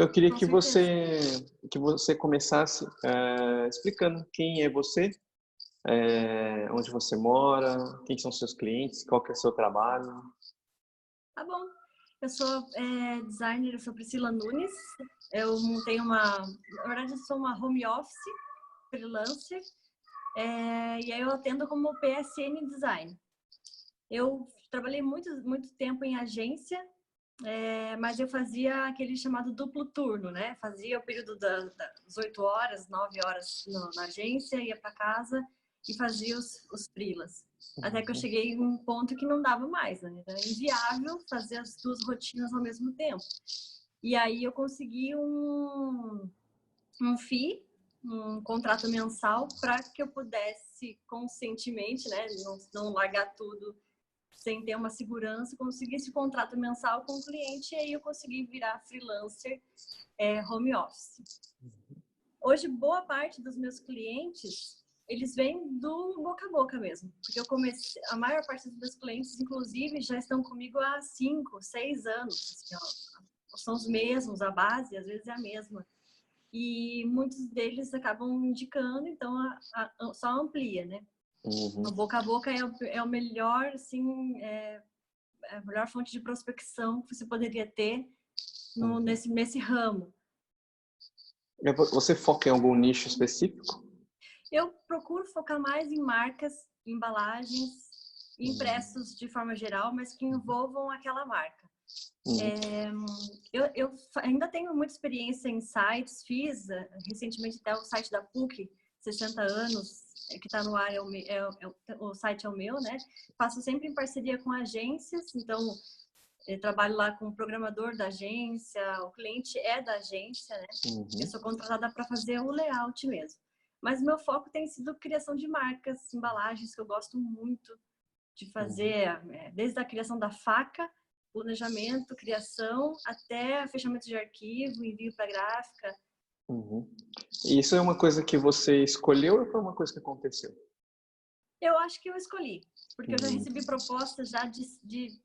Então, eu queria Com certeza. que você começasse explicando quem é você, onde você mora, quem são seus clientes, qual que é o seu trabalho. Tá bom. Eu sou designer, eu sou Priscila Nunes. Eu montei na verdade, eu sou uma home office freelancer, e aí eu atendo como PSN Design. Eu trabalhei muito tempo em agência, mas eu fazia aquele chamado duplo turno, né? Fazia o período das 8 horas, 9 horas na agência, ia para casa e fazia os freelas. Até que eu cheguei em um ponto que não dava mais, né? Era inviável fazer as duas rotinas ao mesmo tempo. E aí eu consegui um FII, um contrato mensal, para que eu pudesse conscientemente, né? Não largar tudo sem ter uma segurança, conseguir esse contrato mensal com o cliente, e aí eu consegui virar freelancer home office. Hoje, boa parte dos meus clientes, eles vêm do boca a boca mesmo, porque eu comecei, a maior parte dos meus clientes, inclusive, já estão comigo há 5, 6 anos, assim, ó, são os mesmos, a base às vezes é a mesma. E muitos deles acabam indicando, então só amplia, né? O boca a boca é o melhor, assim, a melhor fonte de prospecção que você poderia ter nesse ramo. Você foca em algum nicho específico? Eu procuro focar mais em marcas, embalagens, impressos de forma geral, mas que envolvam aquela marca. Eu ainda tenho muita experiência em sites, fiz recentemente até o site da PUC, 60 anos, que está no ar, o site é o meu, né? Faço sempre em parceria com agências, então eu trabalho lá com o programador da agência, o cliente é da agência, né? Eu sou contratada para fazer o layout mesmo. Mas meu foco tem sido criação de marcas, embalagens, que eu gosto muito de fazer, desde a criação da faca, planejamento, criação, até fechamento de arquivo, envio para gráfica. E isso é uma coisa que você escolheu ou foi uma coisa que aconteceu? Eu acho que eu escolhi, porque eu já recebi propostas já de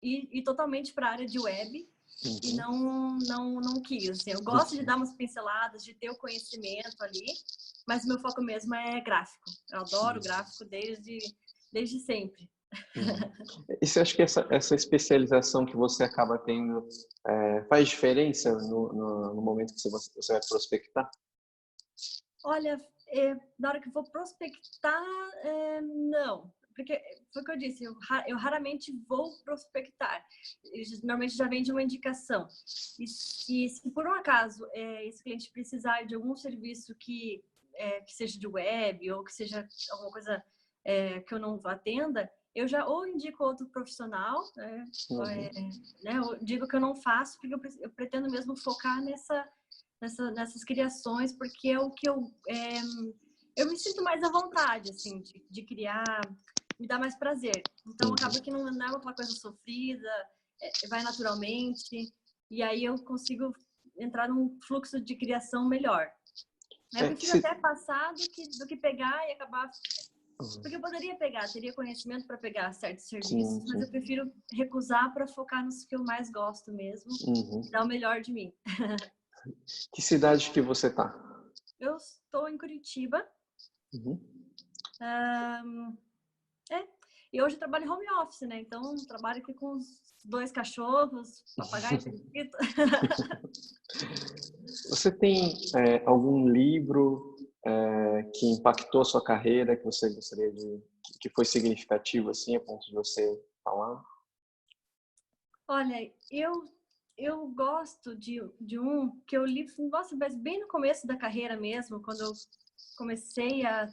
ir totalmente para a área de web e não quis. Assim, eu gosto de dar umas pinceladas, de ter o conhecimento ali, mas meu foco mesmo é gráfico. Eu adoro gráfico desde sempre. E você acha que essa especialização que você acaba tendo faz diferença no momento que você vai prospectar? Olha, na hora que eu vou prospectar, não. Porque foi o que eu disse, eu raramente vou prospectar. Normalmente já vem de uma indicação. E se por um acaso esse cliente precisar de algum serviço que seja de web ou que seja alguma coisa que eu não atenda, eu já ou indico outro profissional, né, eu digo que eu não faço, porque eu pretendo mesmo focar nessas criações, porque é o que eu me sinto mais à vontade, assim, de criar, me dá mais prazer. Então, acaba que não é aquela coisa sofrida, vai naturalmente, e aí eu consigo entrar num fluxo de criação melhor. Eu prefiro até passar do que pegar e acabar... Porque eu poderia pegar, teria conhecimento para pegar certos serviços, mas eu prefiro recusar para focar nos que eu mais gosto mesmo e dar o melhor de mim. Que cidade que você tá? Eu estou em Curitiba. E hoje eu trabalho em home office, né? Então, trabalho aqui com os 2 cachorros, papagaio, periquito. Você tem algum livro que impactou a sua carreira, que você gostaria que foi significativo, assim, a ponto de você falar? Olha, eu gosto de um que eu li, nossa, mas bem no começo da carreira mesmo, quando eu comecei a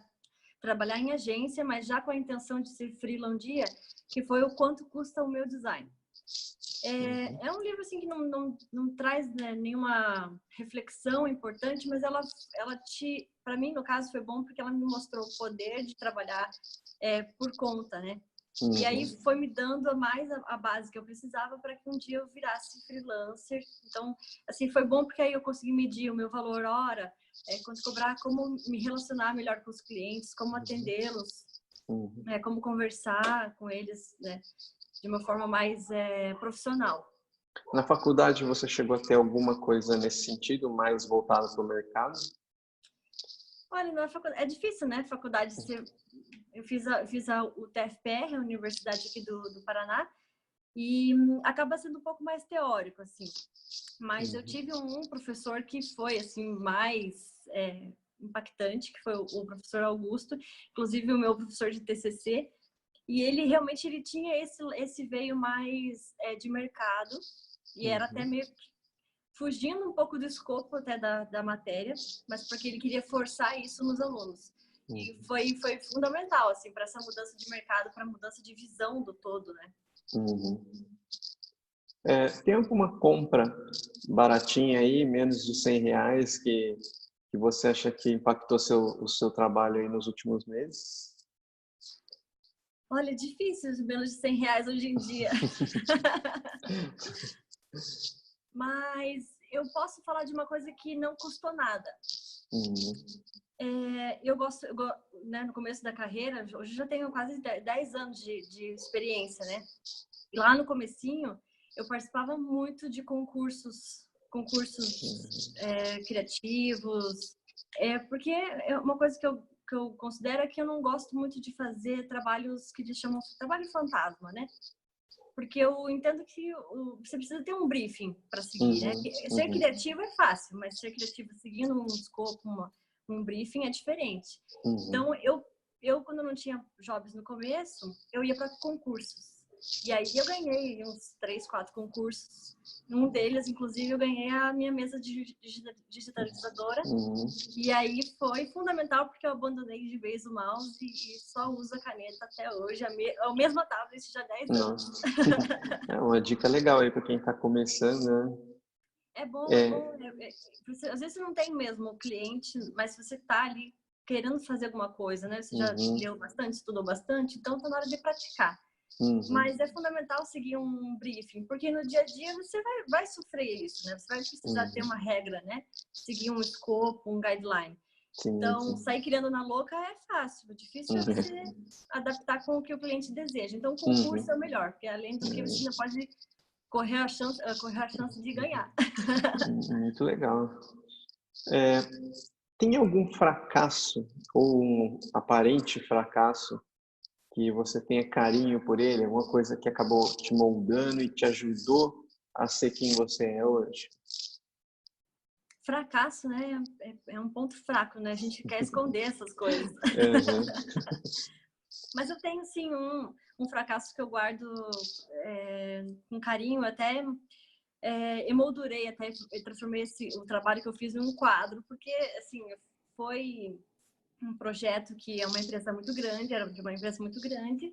trabalhar em agência, mas já com a intenção de ser freela um dia, que foi O Quanto Custa o Meu Design. É um livro assim que não traz, né, nenhuma reflexão importante, mas ela para mim, no caso, foi bom porque ela me mostrou o poder de trabalhar por conta, né? E aí foi me dando mais a base que eu precisava para que um dia eu virasse freelancer. Então, assim, foi bom porque aí eu consegui medir o meu valor hora, quanto cobrar, como me relacionar melhor com os clientes, como atendê-los, como conversar com eles, né, de uma forma mais profissional. Na faculdade você chegou a ter alguma coisa nesse sentido, mais voltada para o mercado? Olha, na faculdade, é difícil, né? Faculdade ser. Eu fiz o TFPR, a Universidade aqui do Paraná, e acaba sendo um pouco mais teórico, assim. Mas eu tive um professor que foi, assim, mais impactante, que foi o professor Augusto, inclusive o meu professor de TCC, e ele realmente ele tinha esse veio mais de mercado, e era até meio fugindo um pouco do escopo até da matéria, mas porque ele queria forçar isso nos alunos. E foi fundamental, assim, para essa mudança de mercado, para a mudança de visão do todo, né? Tem alguma compra baratinha aí, menos de R$ 100, que você acha que impactou o seu trabalho aí nos últimos meses? Olha, é difícil menos de R$ 100 hoje em dia. Mas eu posso falar de uma coisa que não custou nada. Eu gosto, né, no começo da carreira, hoje já tenho quase 10 anos de experiência, né? E lá no comecinho, eu participava muito de concursos criativos, porque é uma coisa que eu considero é que eu não gosto muito de fazer trabalhos que eles chamam de trabalho fantasma, né? Porque eu entendo que você precisa ter um briefing para seguir, né? Ser criativo é fácil, mas ser criativo seguindo um escopo, um briefing é diferente. Então, eu quando não tinha jobs no começo, eu ia para concursos. E aí eu ganhei uns 3, 4 concursos. Um deles, inclusive, eu ganhei a minha mesa digitalizadora. E aí foi fundamental porque eu abandonei de vez o mouse e só uso a caneta até hoje. A mesma tablet já há 10 anos. É uma dica legal aí para quem está começando, né? É bom. Às vezes você não tem mesmo o cliente, mas você está ali querendo fazer alguma coisa, né? Você já leu bastante, estudou bastante, então está na hora de praticar. Mas é fundamental seguir um briefing, porque no dia a dia você vai sofrer isso, né? Você vai precisar ter uma regra, né? Seguir um escopo, um guideline. Então, sair criando na louca é fácil, o difícil é você adaptar com o que o cliente deseja. Então, o concurso é o melhor, porque além do que você ainda pode correr a chance de ganhar. Muito legal. Tem algum fracasso ou um aparente fracasso que você tenha carinho por ele, alguma coisa que acabou te moldando e te ajudou a ser quem você é hoje? Fracasso, né? É um ponto fraco, né? A gente quer esconder essas coisas. Mas eu tenho, sim, um fracasso que eu guardo com carinho, até emoldurei, até transformei o trabalho que eu fiz em um quadro, porque, assim, foi um projeto que é uma empresa muito grande, era de uma empresa muito grande,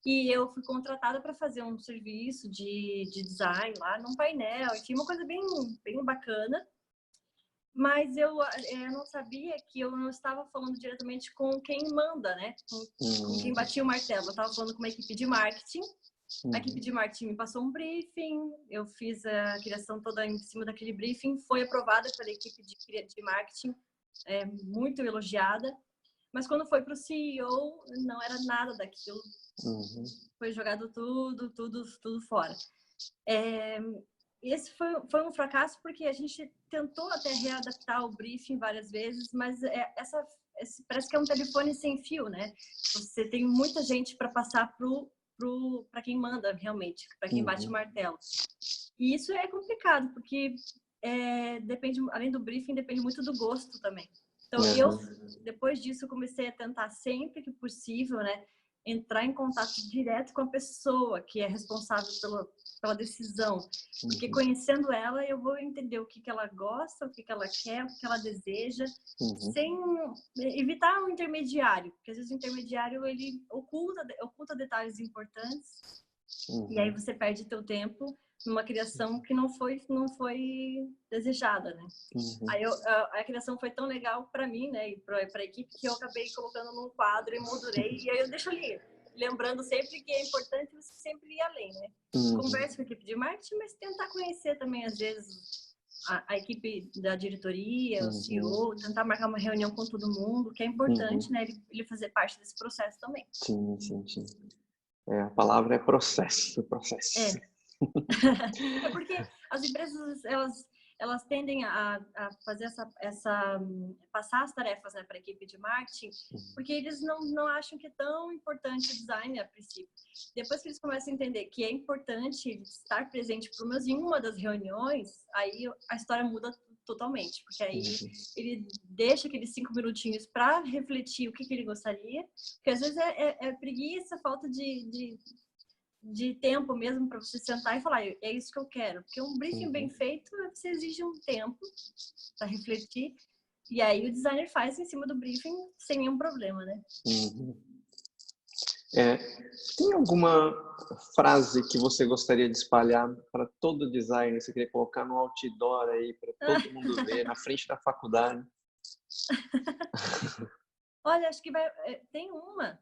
e eu fui contratada para fazer um serviço de design lá num painel, enfim, uma coisa bem, bem bacana. Mas eu não sabia que eu não estava falando diretamente com quem manda, né? Com quem batia o martelo. Eu estava falando com uma equipe de marketing. A equipe de marketing me passou um briefing, eu fiz a criação toda em cima daquele briefing, foi aprovada pela equipe de marketing, muito elogiada. Mas quando foi para o CEO, não era nada daquilo. Foi jogado tudo fora. Esse foi um fracasso porque a gente tentou até readaptar o briefing várias vezes, mas parece que é um telefone sem fio, né? Você tem muita gente para passar para quem manda realmente, para quem bate o martelo. E isso é complicado, porque depende, além do briefing, depende muito do gosto também. Então, depois disso, comecei a tentar sempre que possível, né, entrar em contato direto com a pessoa que é responsável pela decisão. Porque conhecendo ela, eu vou entender o que ela gosta, o que ela quer, o que ela deseja, sem evitar um intermediário. Porque às vezes o intermediário, ele oculta detalhes importantes e aí você perde teu tempo numa criação que não foi desejada, né? Aí a criação foi tão legal para mim, né, e para a equipe, que eu acabei colocando num quadro e moldurei, e aí eu deixo ali, lembrando sempre que é importante você sempre ir além, né? Conversa com a equipe de marketing, mas tentar conhecer também, às vezes, a equipe da diretoria, o CEO, tentar marcar uma reunião com todo mundo, que é importante, né, ele fazer parte desse processo também. Sim. A palavra é processo. É porque as empresas, elas tendem a fazer passar as tarefas, né, para a equipe de marketing, porque eles não acham que é tão importante o design a princípio. Depois que eles começam a entender que é importante estar presente, pelo menos em uma das reuniões, aí a história muda totalmente, porque aí ele deixa aqueles 5 minutinhos para refletir o que ele gostaria, porque às vezes é preguiça, falta de tempo mesmo para você sentar e falar, é isso que eu quero. Porque um briefing bem feito, você exige um tempo para refletir. E aí o designer faz em cima do briefing sem nenhum problema, né? Tem alguma frase que você gostaria de espalhar para todo designer? Você queria colocar no outdoor aí para todo mundo ver, na frente da faculdade? Olha, acho que tem uma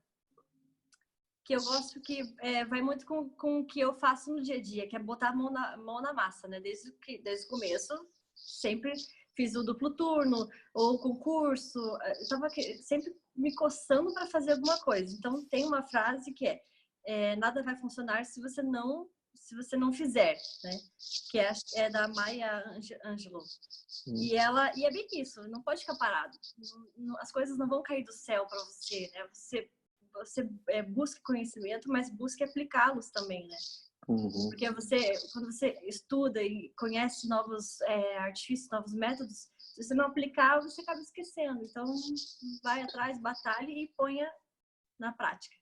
que eu gosto que vai muito com o que eu faço no dia a dia, que é botar a mão na massa, né? Desde o começo, sempre fiz o duplo turno ou concurso, eu tava sempre me coçando para fazer alguma coisa. Então, tem uma frase que nada vai funcionar se você não fizer, né? Que é da Maya Angelou. E é bem isso, não pode ficar parado. As coisas não vão cair do céu para você, né? Você busca conhecimento, mas busca aplicá-los também, né? Porque quando você estuda e conhece novos artifícios, novos métodos, se você não aplicar, você acaba esquecendo. Então, vai atrás, batalhe e ponha na prática.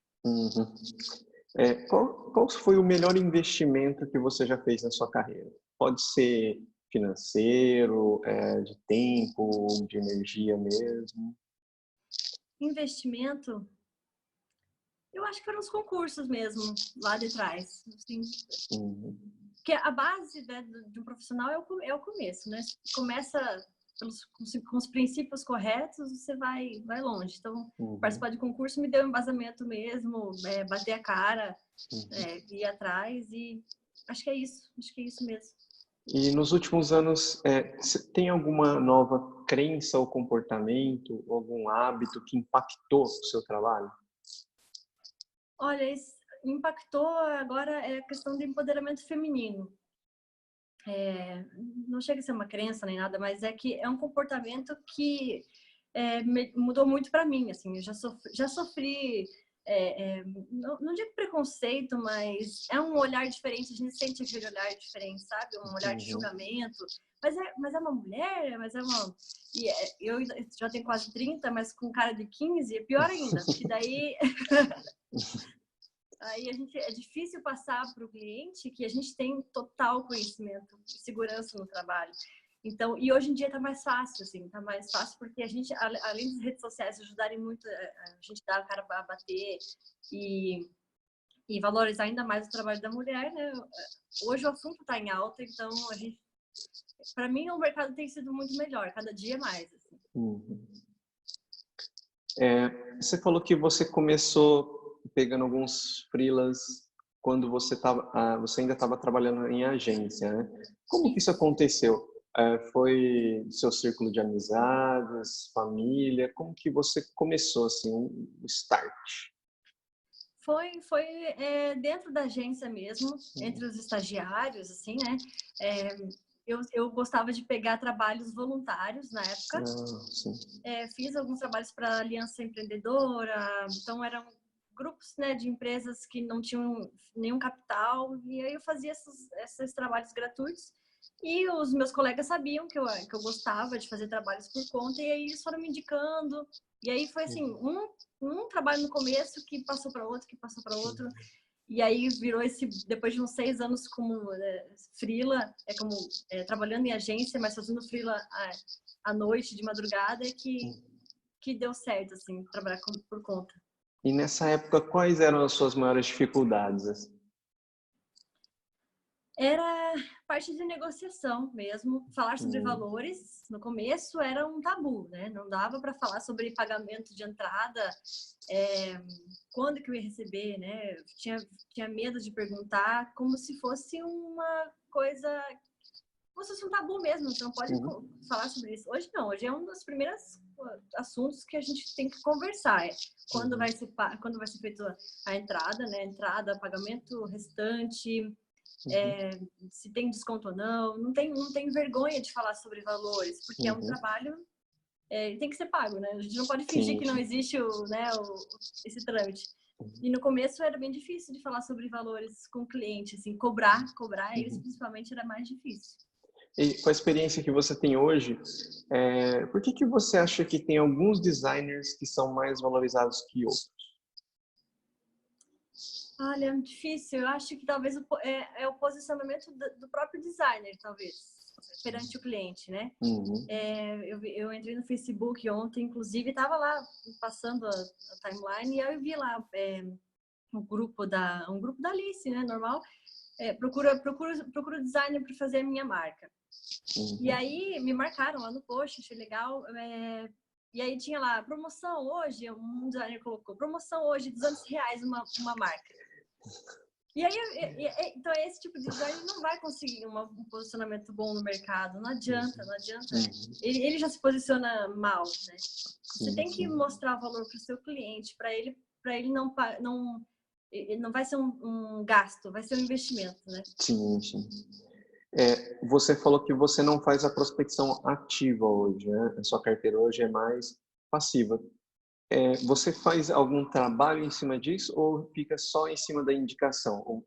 Qual foi o melhor investimento que você já fez na sua carreira? Pode ser financeiro, de tempo, de energia mesmo? Investimento? Eu acho que foram os concursos mesmo, lá de trás. Assim. Porque a base, né, de um profissional é o começo, né? Você começa com os princípios corretos, você vai longe. Então, participar de concurso me deu embasamento mesmo, bater a cara, ir atrás, e acho que é isso mesmo. E nos últimos anos, você tem alguma nova crença ou comportamento, algum hábito que impactou o seu trabalho? Olha, isso impactou agora a questão do empoderamento feminino. Não chega a ser uma crença nem nada, mas é que é um comportamento que mudou muito para mim. Assim, eu já sofri não digo preconceito, mas é um olhar diferente. A gente sente aquele olhar diferente, sabe? Um olhar de julgamento. Mas é uma mulher, mas é uma... eu já tenho quase 30, mas com cara de 15, é pior ainda. Porque daí... Aí é difícil passar para o cliente que a gente tem total conhecimento e segurança no trabalho. Então, e hoje em dia está mais fácil, assim, tá mais fácil porque a gente, além das redes sociais ajudarem muito a gente dar a cara para bater e valorizar ainda mais o trabalho da mulher, né? Hoje o assunto está em alta, então para mim o mercado tem sido muito melhor, cada dia mais. Assim. Você falou que você começou pegando alguns freelas quando você ainda estava trabalhando em agência, né? Como que isso aconteceu? Foi seu círculo de amizades, família? Como que você começou, assim, um start? Foi dentro da agência mesmo, entre os estagiários, assim, né? Eu gostava de pegar trabalhos voluntários na época. Fiz alguns trabalhos para a Aliança Empreendedora, então eram grupos, né, de empresas que não tinham nenhum capital, e aí eu fazia esses trabalhos gratuitos. E os meus colegas sabiam que eu gostava de fazer trabalhos por conta, e aí eles foram me indicando. E aí foi assim, um trabalho no começo que passou para outro, e aí virou depois de uns 6 anos como freela, trabalhando em agência, mas fazendo freela à noite, de madrugada, que deu certo, assim, trabalhar por conta. E nessa época, quais eram as suas maiores dificuldades? Era parte de negociação mesmo. Falar sobre valores, no começo, era um tabu, né? Não dava para falar sobre pagamento de entrada, quando que eu ia receber, né? Tinha medo de perguntar, como se fosse uma coisa... Como se fosse um tabu mesmo, você não pode falar sobre isso. Hoje não, hoje é um dos primeiros assuntos que a gente tem que conversar. Quando vai ser feita a entrada, né? Entrada, pagamento restante... se tem desconto ou não. Não tem vergonha de falar sobre valores, porque é um trabalho, tem que ser pago, né? A gente não pode fingir que não existe esse trâmite. E no começo era bem difícil de falar sobre valores com o cliente, assim, cobrar eles principalmente era mais difícil. E com a experiência que você tem hoje, por que você acha que tem alguns designers que são mais valorizados que outros? Olha, é difícil. Eu acho que talvez é o posicionamento do próprio designer, talvez, perante o cliente, né? Eu entrei no Facebook ontem, inclusive, estava lá passando a timeline e eu vi lá um grupo da Alice, né? Normal. Procuro designer para fazer a minha marca. E aí me marcaram lá no post, achei legal. E aí tinha lá, promoção hoje, um designer colocou, promoção hoje, R$200 uma marca. E aí, então esse tipo de design não vai conseguir um posicionamento bom no mercado, não adianta. Ele já se posiciona mal, né? Você tem que mostrar o valor para o seu cliente, para ele não vai ser um gasto, vai ser um investimento, né? Sim. Você falou que você não faz a prospecção ativa hoje, né? A sua carteira hoje é mais passiva. Você faz algum trabalho em cima disso ou fica só em cima da indicação?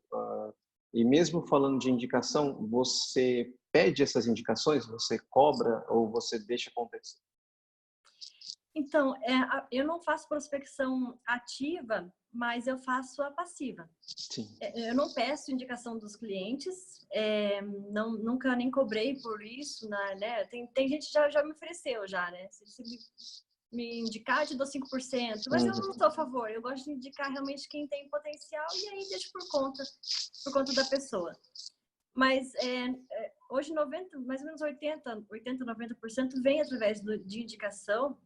E mesmo falando de indicação, você pede essas indicações? Você cobra ou você deixa acontecer? Então, eu não faço prospecção ativa, mas eu faço a passiva. Sim. Eu não peço indicação dos clientes, nunca nem cobrei por isso, né? Tem gente que já me ofereceu já, né? Se me indicar, eu te dou 5%, mas eu não sou a favor. Eu gosto de indicar realmente quem tem potencial e aí deixo por conta da pessoa. Mas hoje mais ou menos 80-90% vem através de indicação,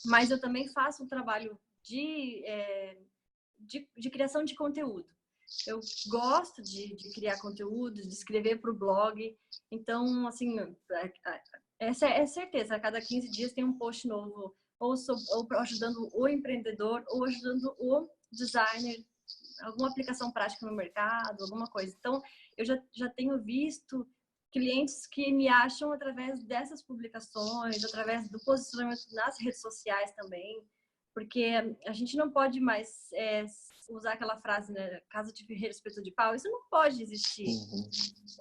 mas eu também faço um trabalho de criação de conteúdo. Eu gosto de criar conteúdo, de escrever para o blog. Então, assim, essa é certeza. A cada 15 dias tem um post novo, ou ajudando o empreendedor, ou ajudando o designer, alguma aplicação prática no mercado, alguma coisa. Então, eu já tenho visto clientes que me acham através dessas publicações, através do posicionamento nas redes sociais também, porque a gente não pode mais usar aquela frase, né? Casa de ferreiro, espeto de pau. Isso não pode existir.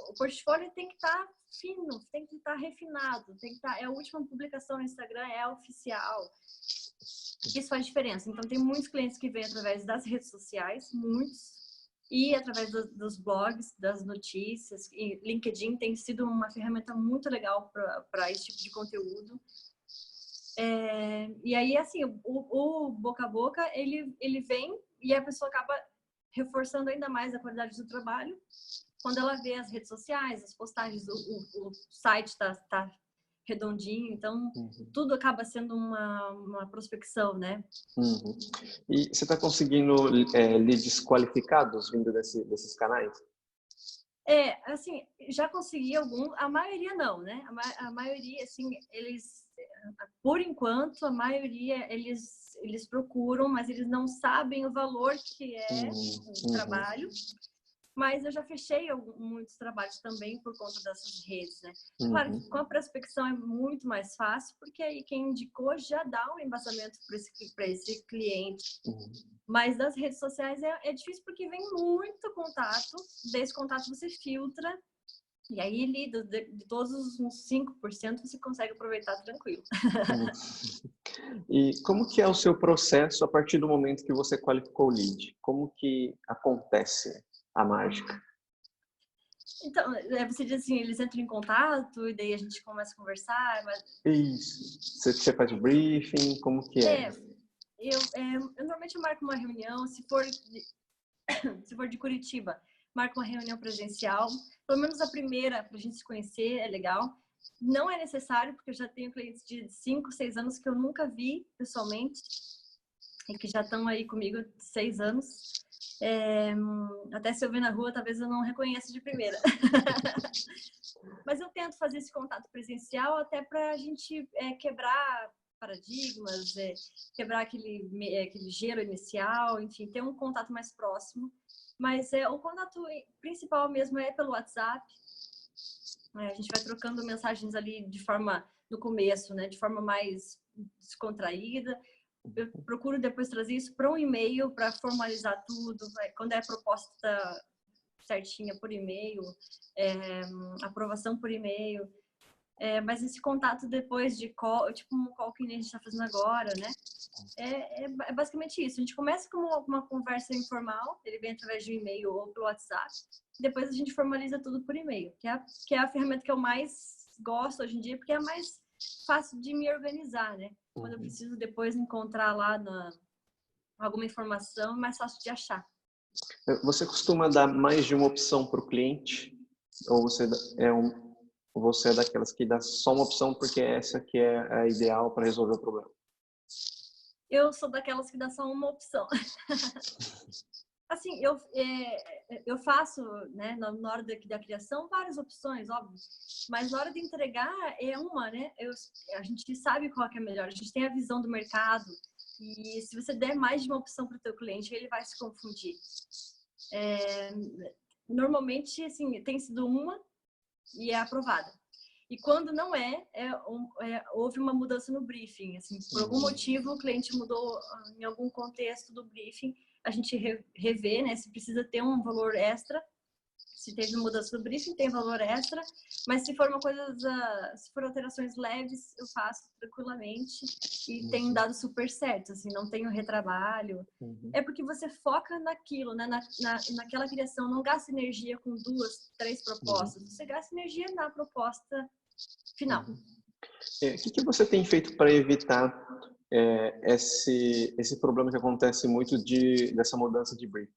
O portfólio tem que estar fino, tem que estar refinado, tem que estar. A última publicação no Instagram é a oficial. Isso faz diferença. Então, tem muitos clientes que vêm através das redes sociais, muitos, e através dos blogs, das notícias. E LinkedIn tem sido uma ferramenta muito legal para esse tipo de conteúdo. E aí, assim, o boca a boca, ele vem e a pessoa acaba reforçando ainda mais a qualidade do trabalho quando ela vê as redes sociais, as postagens, o site está redondinho, então tudo acaba sendo uma prospecção, né? E você está conseguindo leads qualificados vindo desses canais? Assim, já consegui alguns, a maioria não, né? A maioria, assim, eles, por enquanto, a maioria eles procuram, mas eles não sabem o valor que é o trabalho. Mas eu já fechei muitos trabalhos também por conta dessas redes, né? Claro que com a prospecção é muito mais fácil, porque aí quem indicou já dá um embasamento para esse cliente. Mas das redes sociais é difícil porque vem muito contato, desse contato você filtra, e aí de todos os 5% você consegue aproveitar tranquilo. E como que é o seu processo a partir do momento que você qualificou o lead? Como que acontece a mágica? Então, você diz assim, eles entram em contato e daí a gente começa a conversar. Mas... Isso. Você faz o briefing, como que é? Eu normalmente marco uma reunião, se for de Curitiba, marco uma reunião presencial, pelo menos a primeira, para a gente se conhecer, é legal. Não é necessário, porque eu já tenho clientes de 5, 6 anos que eu nunca vi pessoalmente e que já estão aí comigo 6 anos. Até se eu ver na rua, talvez eu não reconheça de primeira. Mas eu tento fazer esse contato presencial até para a gente quebrar paradigmas, quebrar aquele gelo inicial, enfim, ter um contato mais próximo. Mas o contato principal mesmo é pelo WhatsApp. A gente vai trocando mensagens ali de forma, no começo, né, de forma mais descontraída. Eu procuro depois trazer isso para um e-mail para formalizar tudo. Quando é proposta certinha por e-mail, aprovação por e-mail. Mas esse contato depois de call, tipo um call que a gente está fazendo agora, né? É basicamente isso. A gente começa com uma conversa informal, ele vem através de um e-mail ou pelo WhatsApp, e depois a gente formaliza tudo por e-mail, que é a ferramenta que eu mais gosto hoje em dia, porque é a mais fácil de me organizar, né? Quando eu preciso depois encontrar lá alguma informação, é mais fácil de achar. Você costuma dar mais de uma opção para o cliente? Ou você é daquelas que dá só uma opção porque essa que é a ideal para resolver o problema? Eu sou daquelas que dá só uma opção. Assim, eu faço, né, na hora da criação, várias opções, óbvio. Mas na hora de entregar, é uma, né? A gente sabe qual que é melhor. A gente tem a visão do mercado. E se você der mais de uma opção para o teu cliente, ele vai se confundir. Normalmente, assim, tem sido uma e é aprovada. E quando não houve uma mudança no briefing. Assim, por algum motivo, o cliente mudou em algum contexto do briefing. A gente revê, né, se precisa ter um valor extra. Se teve mudança no briefing, tem valor extra. Mas se for se for alterações leves, eu faço tranquilamente e tem dado super certo, assim, não tenho retrabalho. É porque você foca naquilo, né, naquela criação, não gasta energia com 2, 3 propostas. Você gasta energia na proposta final. O que você tem feito para evitar esse problema que acontece muito dessa mudança de briefing?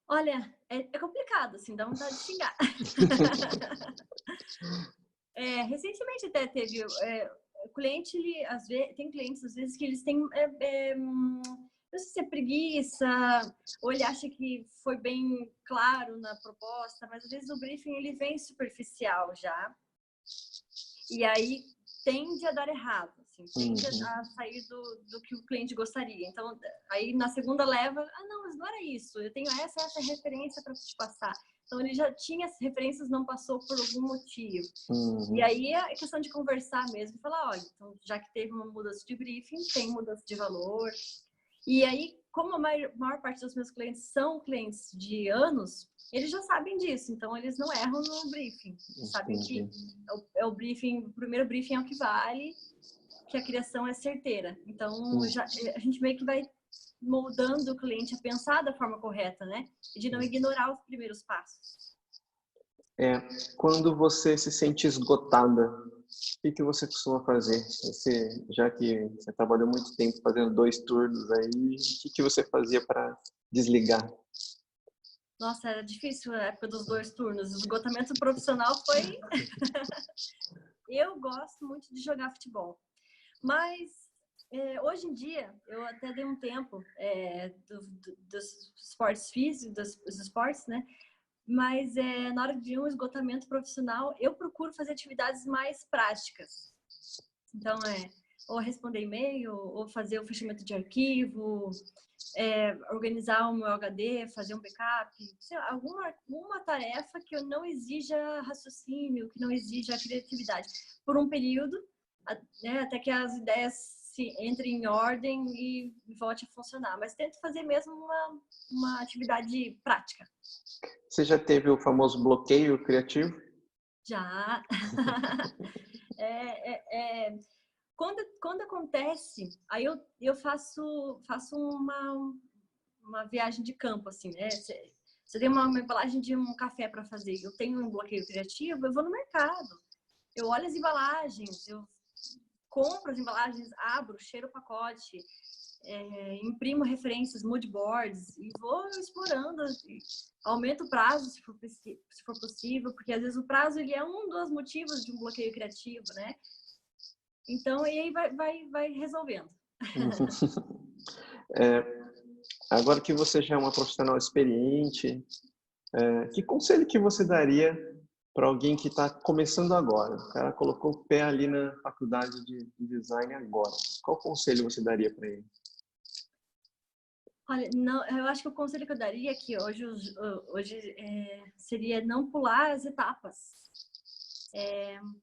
Olha, é complicado, assim, dá vontade de xingar. Recentemente até teve o cliente, tem clientes às vezes que eles têm, não sei se é preguiça, ou ele acha que foi bem claro na proposta, mas às vezes o briefing ele vem superficial já, e aí tende a dar errado, assim, tende a sair do que o cliente gostaria. Então, aí na segunda leva, não, mas não era isso, eu tenho essa referência para te passar. Então, ele já tinha as referências, não passou por algum motivo. E aí é questão de conversar mesmo, falar, olha, então, já que teve uma mudança de briefing, tem mudança de valor. E aí, como a maior parte dos meus clientes são clientes de anos, eles já sabem disso, então eles não erram no briefing. Sabem que o primeiro briefing é o que vale, que a criação é certeira. Então, a gente meio que vai moldando o cliente a pensar da forma correta, né? E de não ignorar os primeiros passos. Quando você se sente esgotada, o que você costuma fazer? Já que você trabalhou muito tempo fazendo 2 turnos aí, o que você fazia para desligar? Nossa, era difícil a época dos 2 turnos. O esgotamento profissional foi... Eu gosto muito de jogar futebol. Mas hoje em dia, eu até dei um tempo dos esportes físicos, dos esportes, né? Mas na hora de um esgotamento profissional, eu procuro fazer atividades mais práticas. Então, ou responder e-mail, ou fazer o fechamento de arquivo, organizar o meu HD, fazer um backup, sei lá, alguma tarefa que eu não exija raciocínio, que não exija criatividade, por um período, né, até que as ideias entrem em ordem e volte a funcionar. Mas tento fazer mesmo uma atividade prática. Você já teve o famoso bloqueio criativo? Já. Quando acontece, aí eu faço uma viagem de campo, assim, né? Você tem uma embalagem de um café para fazer, eu tenho um bloqueio criativo, eu vou no mercado, eu olho as embalagens, eu compro as embalagens, abro, cheiro o pacote, imprimo referências, mood boards e vou explorando, aumento o prazo se for possível, porque às vezes o prazo ele é um dos motivos de um bloqueio criativo, né? Então, e aí vai resolvendo. Agora que você já é uma profissional experiente, que conselho que você daria para alguém que está começando agora. O cara colocou o pé ali na faculdade de design agora. Qual conselho você daria para ele? Olha, não, eu acho que o conselho que eu daria aqui hoje seria não pular as etapas.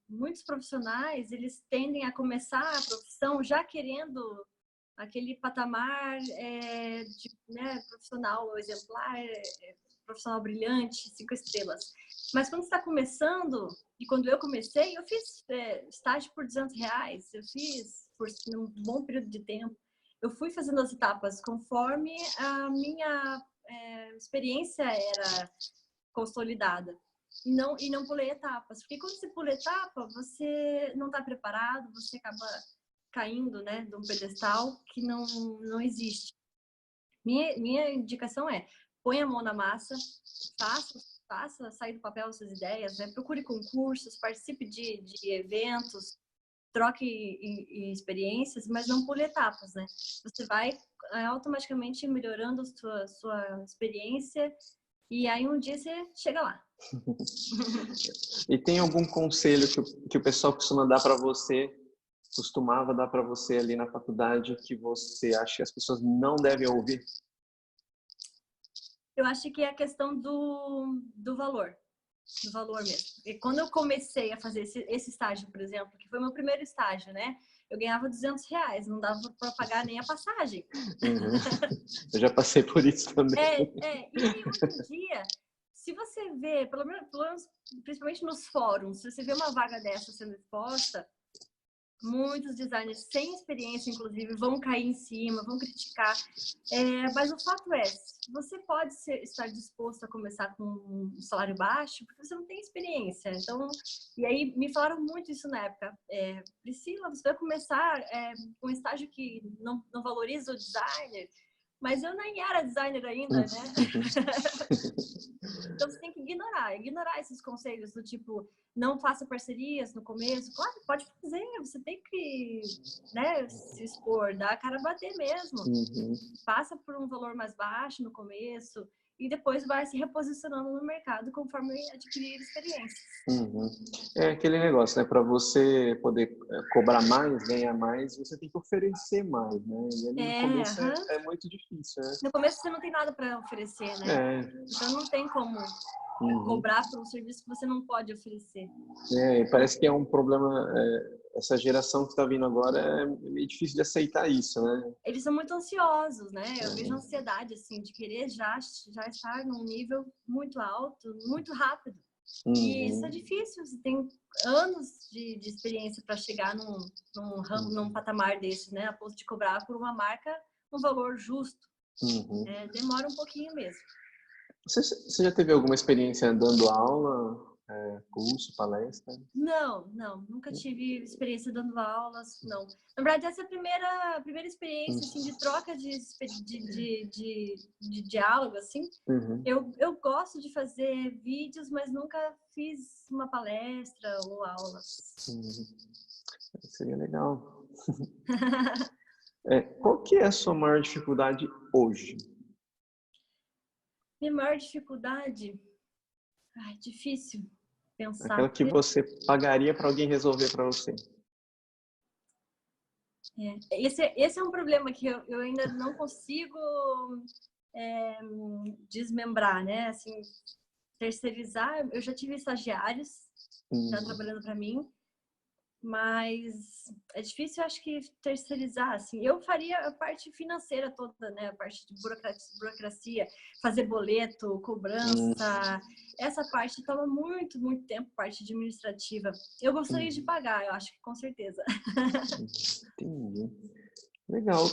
Muitos profissionais, eles tendem a começar a profissão já querendo aquele patamar profissional exemplar, profissional brilhante, 5 estrelas. Mas quando está começando, e quando eu comecei, eu fiz estágio por R$200, eu fiz por um bom período de tempo. Eu fui fazendo as etapas conforme a minha experiência era consolidada. E não pulei etapas. Porque quando você pula etapa, você não está preparado, você acaba caindo, né, de um pedestal que não existe. Minha indicação é, põe a mão na massa, faça sair do papel as suas ideias, né? Procure concursos, participe de eventos, troque experiências, mas não pule etapas, né? Você vai automaticamente melhorando a sua experiência e aí um dia você chega lá. E tem algum conselho que o pessoal costuma dar para você, costumava dar para você ali na faculdade, que você acha que as pessoas não devem ouvir? Eu acho que é a questão do valor mesmo. E quando eu comecei a fazer esse estágio, por exemplo, que foi meu primeiro estágio, né? Eu ganhava R$200, não dava para pagar nem a passagem. Uhum. Eu já passei por isso também. E hoje em dia, se você vê, pelo menos, principalmente nos fóruns, se você vê uma vaga dessa sendo exposta, muitos designers sem experiência, inclusive, vão cair em cima, vão criticar. Mas o fato é, você pode estar disposto a começar com um salário baixo, porque você não tem experiência. Então, e aí me falaram muito isso na época. Priscila, você vai começar com um estágio que não valoriza o designer, mas eu nem era designer ainda, né? Então você tem que ignorar esses conselhos do tipo, não faça parcerias no começo. Claro, pode fazer, você tem que, né, se expor, dar a cara a bater mesmo. Uhum. Passa por um valor mais baixo no começo e depois vai se reposicionando no mercado conforme adquirir experiência. Uhum. É aquele negócio, né? Para você poder cobrar mais, ganhar mais, você tem que oferecer mais, né? E ali no começo é muito difícil, né? No começo você não tem nada para oferecer, né? Então não tem como cobrar por um serviço que você não pode oferecer. Parece que é um problema, essa geração que está vindo agora é meio difícil de aceitar isso, né? Eles são muito ansiosos, né? Eu vejo ansiedade, assim, de querer já estar num nível muito alto, muito rápido. E isso é difícil, você tem anos de experiência para chegar num patamar desse, né? A ponto de cobrar por uma marca um valor justo. Demora um pouquinho mesmo. Você já teve alguma experiência dando aula, curso, palestra? Não, nunca tive experiência dando aulas, não. Na verdade, essa é a primeira experiência assim, de troca de diálogo, assim. Eu gosto de fazer vídeos, mas nunca fiz uma palestra ou aulas. Seria legal. Qual que é a sua maior dificuldade hoje? Minha maior dificuldade? Ai, difícil pensar. Aquela que você pagaria para alguém resolver para você. Esse é um problema que eu ainda não consigo desmembrar, né? Assim, terceirizar. Eu já tive estagiários já trabalhando para mim, mas é difícil, acho que terceirizar, assim. Eu faria a parte financeira toda, né? A parte de burocracia, fazer boleto, cobrança. Essa parte toma muito, muito tempo, parte administrativa. Eu gostaria de pagar, eu acho que com certeza. Entendi. Legal.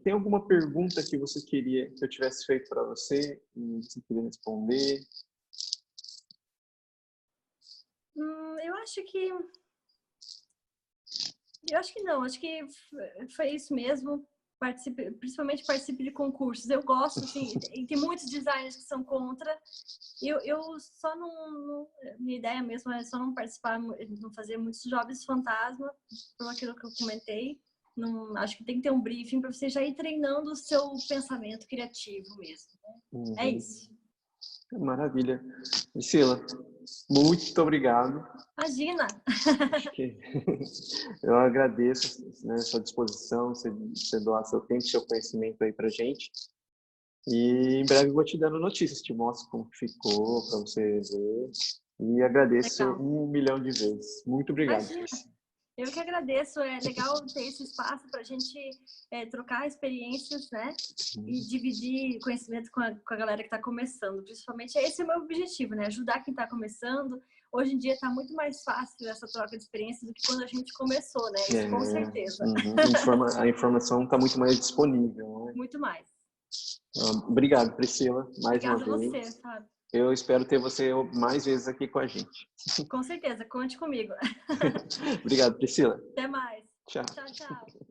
Tem alguma pergunta que você queria que eu tivesse feito para você e você queria responder? Eu acho que não. Acho que foi isso mesmo. Principalmente participe de concursos. Eu gosto, assim, e tem muitos designers que são contra. Eu só minha ideia mesmo é só não participar, não fazer muitos jobs fantasma, por aquilo que eu comentei. Acho que tem que ter um briefing para você já ir treinando o seu pensamento criativo mesmo. Né? É isso. Maravilha. Priscila, muito obrigado. Imagina! Acho que eu agradeço, né, a sua disposição, você doar seu tempo, seu conhecimento aí pra gente. E em breve eu vou te dando notícias, te mostro como ficou, para você ver. E agradeço Legal. 1 milhão de vezes. Muito obrigado, Imagina! Priscila. Eu que agradeço. É legal ter esse espaço para a gente trocar experiências, né? E dividir conhecimento com a galera que está começando. Principalmente, esse é o meu objetivo, né? Ajudar quem está começando. Hoje em dia está muito mais fácil essa troca de experiências do que quando a gente começou, né? Isso com certeza. A informação está muito mais disponível, né? Muito mais. Obrigado, Priscila, mais uma Obrigada a você, vez. sabe? Eu espero ter você mais vezes aqui com a gente. Com certeza, conte comigo. Obrigado, Priscila. Até mais. Tchau. Tchau, tchau.